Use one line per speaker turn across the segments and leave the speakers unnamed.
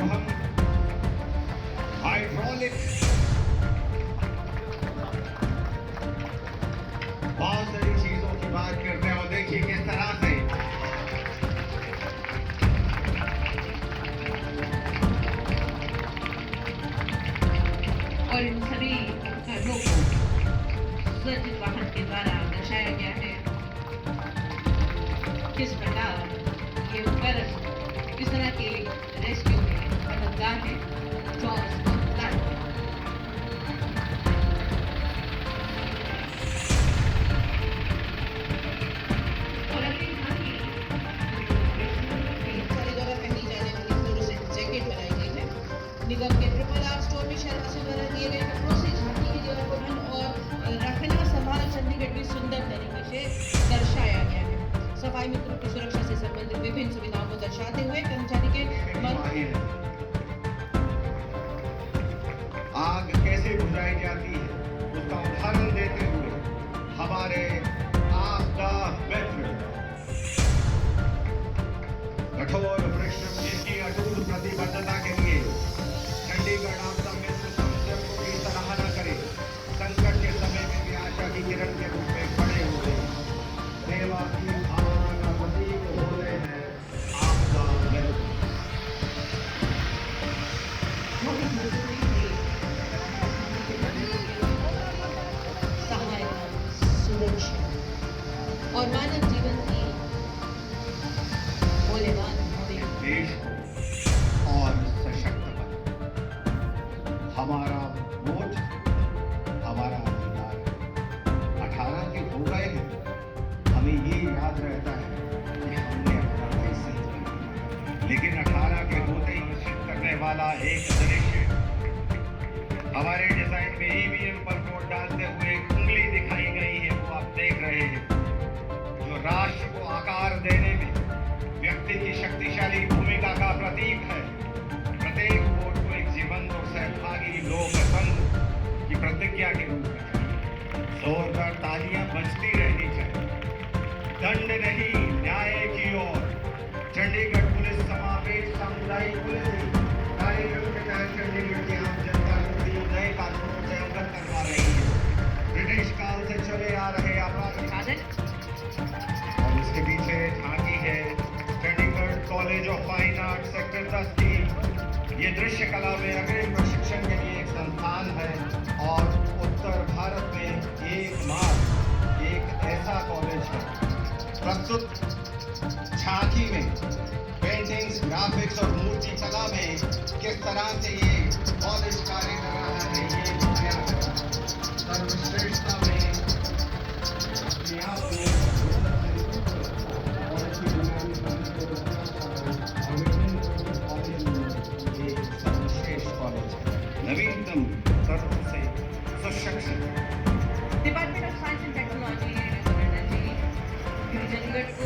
हम हाइड्रोलिक बहुत सारी चीजों की बात करते हैं और देखिए किस तरह से
और इन सभी उपकरणों को सुसज्जित वाहन के द्वारा दर्शाया गया है। किस प्रकार ये उपकरण किस तरह के रेस्क्यू में मददगार है। जॉर्ज निगम के ट्रिपल आर स्टोर में शहर से द्वारा दिए गए कपड़ों से झांकी की दीवार को बंद और रखना संभाल चंडीगढ़ भी सुंदर तरीके से दर्शाया गया है। सफाई मित्रों की सुरक्षा से संबंधित विभिन्न सुविधाओं को दर्शाते हुए कर्मचारी के
आग कैसे बुझाई जाती है उसका उदाहरण देते हुए हमारे आपदा मित्र कठोर परिश्रम जिनकी अटूट प्रतिबद्धता के लिए चंडीगढ़ आपदा मित्र संगठन को भी सराहना करे। संकट के समय में भी आशा की किरण के रूप में खड़े हुए सेवा की भावना का प्रतीक हो रहे हैं आपदा मित्र।
सहायता, सुरक्षा और मानव जीवन की मूल्यवान
देश और सशक्त बना। हमारा वोट हमारा अधिकार है। 18 के हो गए हैं, हमें ये याद रहता है कि हमने अपना लाइसेंस बनाया, लेकिन 18 के होते ही निश्चित करने वाला एक दृश्य हमारे डिजाइन में ईवीएम पर वोट डालते हुए उंगली दिखाई गई है, वो आप देख रहे हैं, जो राष्ट्र को आकार देने में व्यक्ति की शक्तिशाली भूमिका का प्रतीक है। प्रत्येक वोट को एक जीवंत और सहभागी लोकतंत्र की प्रतिज्ञा के रूप में जोरदार तालियां बजती रहनी चाहिए। दंड नहीं, न्याय की ओर। चंडीगढ़ पुलिस समावेश सामुदायिक पुलिस कार्यक्रम के तहत चंडीगढ़ की आम जनता को 3 नए कानूनों से अवगत करवा रही है। ब्रिटिश काल से चले आ रहे आपराधिक और इसके पीछे झांकी है Chandigarh college of fine art sector 10 की। ये दृश्य कला में अग्रिम प्रशिक्षण के लिए एक संस्थान है और उत्तर भारत में एकमात्र एक ऐसा कॉलेज है। प्रस्तुत झांकी में पेंटिंग्स, ग्राफिक्स और मूर्ति कला में किस तरह से ये कॉलेज कार्य कर रहा है, ये सर्वश्रेष्ठता में अपने आप नवीनतम तर्क से सुशिक्षित
department of science and technology and energy Chandigarh को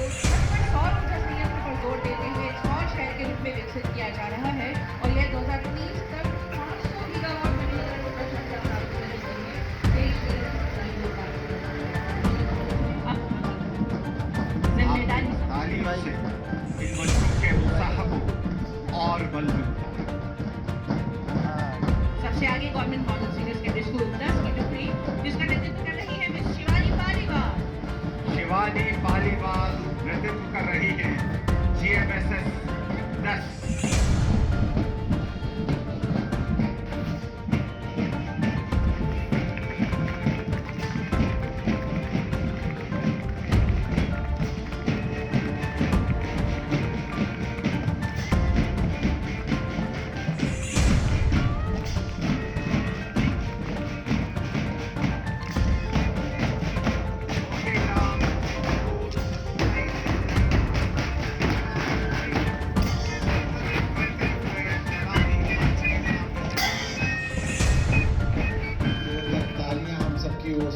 सौर ऊर्जा संयंत्र पर जोर देते हुए एक सौर शहर के रूप में विकसित किया जा रहा है और यह 2030 तक 500 गीगावाट रिन्यूएबल ऊर्जा क्षमता प्राप्त करने के लिए देश के
तालीम से इन बच्चों के उत्साह को और बल मिलता है।
सबसे आगे government model senior secondary school 10/3 जिसका नेतृत्व कर रही है मिस शिवानी पालीवाल।
शिवानी पालीवाल नेतृत्व कर रही है GMSS 10।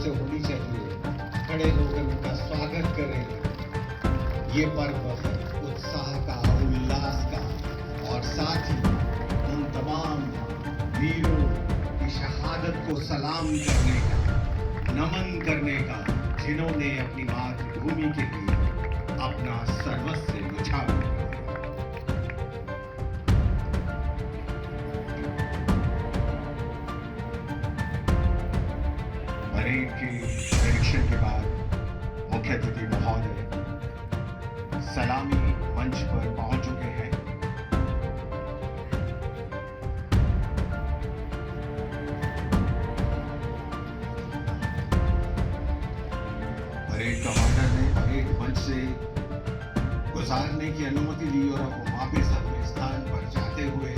से होनी चाहिए। खड़े होकर उनका स्वागत करें। ये पर्व है उत्साह का, उल्लास का और साथ ही उन तमाम वीरों की शहादत को सलाम करने का, नमन करने का, जिन्होंने अपनी मातृभूमि के लिए अपना सर्वस्व न्यौछावर मंच पर पहुंच चुके हैं। परेड कमांडर ने परेड मंच से गुजारने की अनुमति दी और अब वो वापस अपने स्थान पर जाते हुए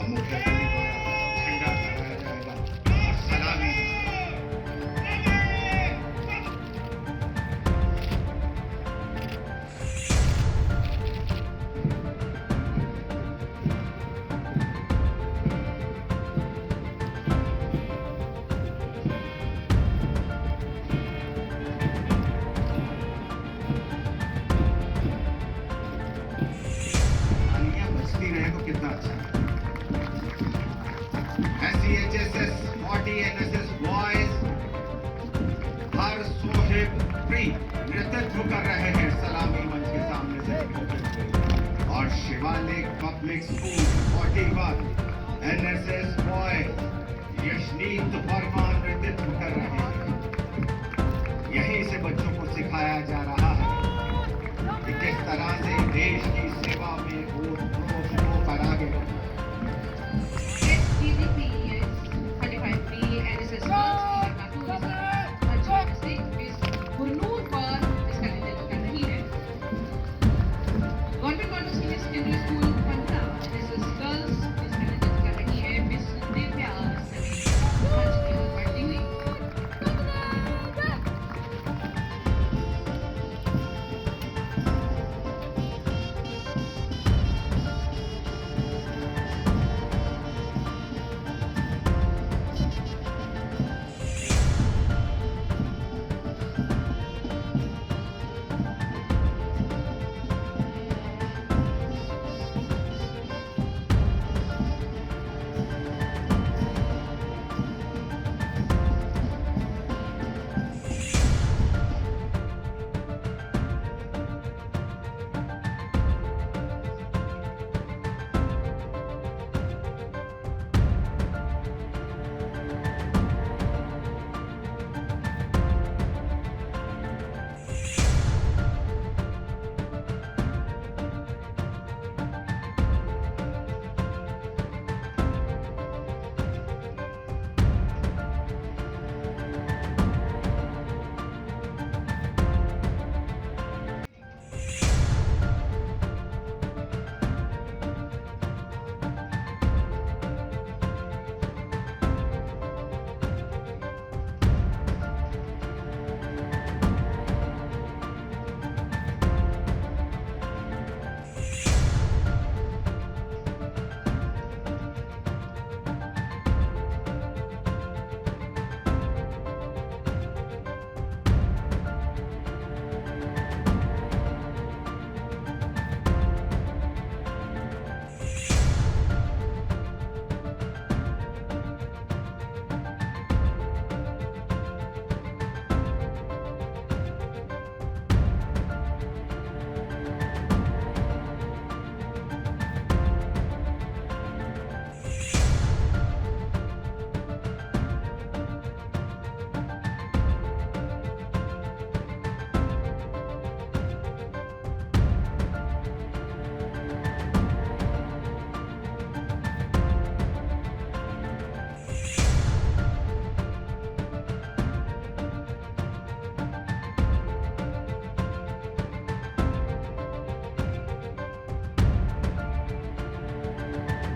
मुख्य अतिथि द्वारा झंडा फहराया जाएगा और सलामी तालियां बजती रहे तो कितना अच्छा है। SCHSS 40 NSS बॉयज हर सोहेब फ्री नेतृत्व कर रहे हैं सलामी मंच के सामने से निकलते हुए और Shivalik public school 41 NSS boys Yashneet Verma नेतृत्व कर रहे हैं। यहीं से बच्चों को सिखाया जा रहा है कि किस तरह से देश की सेवा में वो कर आगे बढ़े।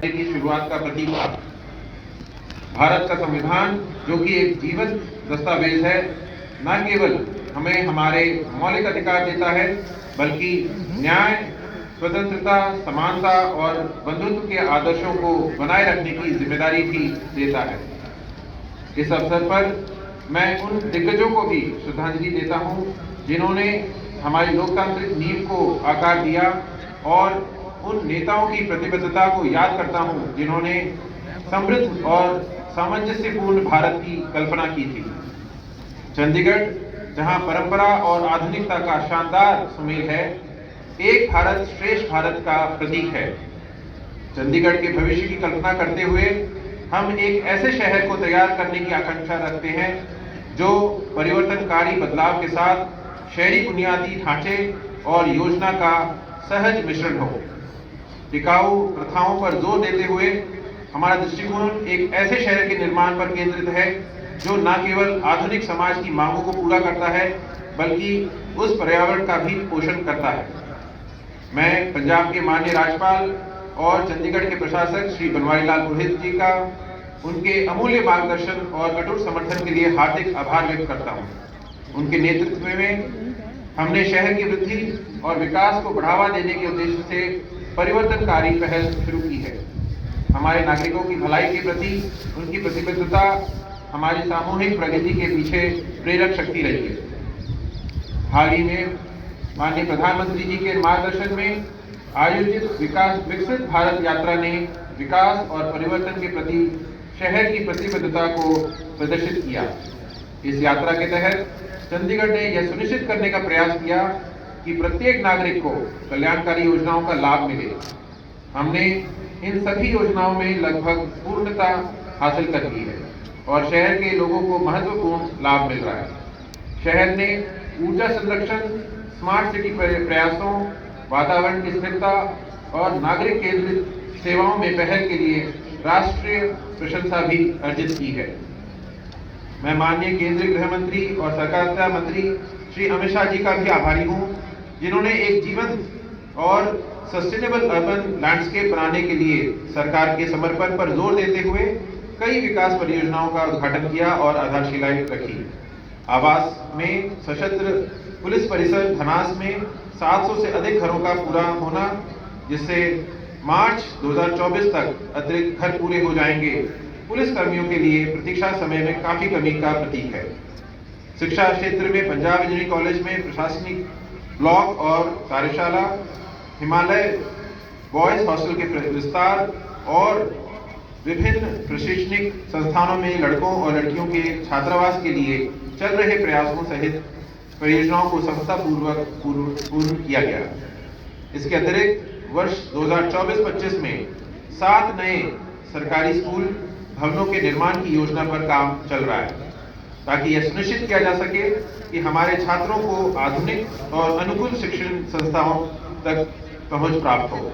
की शुरुआत का प्रतीक था। भारत का संविधान जो कि एक जीवंत दस्तावेज है, न केवल हमें हमारे मौलिक अधिकार देता है बल्कि न्याय, स्वतंत्रता, समानता और बंधुत्व के आदर्शों को बनाए रखने की जिम्मेदारी भी देता है। इस अवसर पर मैं उन दिग्गजों को भी श्रद्धांजलि देता हूं जिन्होंने हमारी लोकतांत्रिक नींव को आकार दिया और उन नेताओं की प्रतिबद्धता को याद करता हूं जिन्होंने समृद्ध और सामंजस्यपूर्ण भारत की कल्पना की थी। चंडीगढ़ जहां परंपरा और आधुनिकता का शानदार सुमेल है, एक भारत श्रेष्ठ भारत का प्रतीक है। चंडीगढ़ के भविष्य की कल्पना करते हुए हम एक ऐसे शहर को तैयार करने की आकांक्षा रखते हैं जो परिवर्तनकारी बदलाव के साथ शहरी बुनियादी ढांचे और योजना का सहज मिश्रण हो। टिकाऊ प्रथाओं पर जोर देते हुए हमारा दृष्टिकोण एक ऐसे शहर के निर्माण पर केंद्रित है जो न केवल आधुनिक समाज की मांगों को पूरा करता है बल्कि उस पर्यावरण का भी पोषण करता है। मैं पंजाब के माननीय राज्यपाल और चंडीगढ़ के प्रशासक श्री बनवारी लाल पुरोहित जी का उनके अमूल्य मार्गदर्शन और अटूट समर्थन के लिए हार्दिक आभार व्यक्त करता हूं। उनके नेतृत्व में हमने शहर की वृद्धि और विकास को बढ़ावा देने के उद्देश्य से परिवर्तनकारी पहल शुरू की है। हमारे नागरिकों की भलाई के प्रति उनकी प्रतिबद्धता हमारी सामूहिक प्रगति के पीछे प्रेरक शक्ति रही है। हाल ही में माननीय प्रधानमंत्री जी के मार्गदर्शन में आयोजित विकसित भारत यात्रा ने विकास और परिवर्तन के प्रति शहर की प्रतिबद्धता को प्रदर्शित किया। इस यात्रा के तहत चंडीगढ़ ने यह सुनिश्चित करने का प्रयास किया कि प्रत्येक नागरिक को कल्याणकारी योजनाओं का लाभ मिले। हमने इन सभी योजनाओं में लगभग पूर्णता हासिल कर ली है और शहर के लोगों को महत्वपूर्ण लाभ मिल रहा है। शहर ने ऊर्जा संरक्षण, स्मार्ट सिटी प्रयासों, वातावरण की स्थिरता और नागरिक केंद्रित सेवाओं में पहल के लिए राष्ट्रीय प्रशंसा भी अर्जित की है। मैं माननीय केंद्रीय गृह मंत्री और सहकारिता मंत्री श्री अमित शाह जी का भी आभारी हूं, जिन्होंने एक जीवंत और सस्टेनेबल अर्बन लैंडस्केप बनाने के लिए सरकार के समर्पण पर जोर देते हुए कई विकास परियोजनाओं का उद्घाटन किया और आधारशिलाएं रखी। आवास में सशस्त्र पुलिस परिसर धनास में 700 से अधिक घरों का पूरा होना, जिससे मार्च 2024 तक अतिरिक्त घर पूरे हो जाएंगे, पुलिस कर्मियों के लिए प्रतीक्षा समय में काफी कमी का प्रतीक है। शिक्षा क्षेत्र में पंजाब इंजीनियरिंग कॉलेज में प्रशासनिक ब्लॉक और कार्यशाला, हिमालय बॉयज हॉस्टल के विस्तार और विभिन्न प्रशिक्षणिक संस्थानों में लड़कों और लड़कियों के छात्रावास के लिए चल रहे प्रयासों सहित परियोजनाओं को सफलतापूर्वक पूर्ण किया गया। इसके अतिरिक्त वर्ष 2024-25 में 7 नए सरकारी स्कूल भवनों के निर्माण की योजना पर काम चल रहा है, ताकि यह सुनिश्चित किया जा सके कि हमारे छात्रों को आधुनिक और अनुकूल शिक्षण संस्थाओं तक पहुंच प्राप्त हो।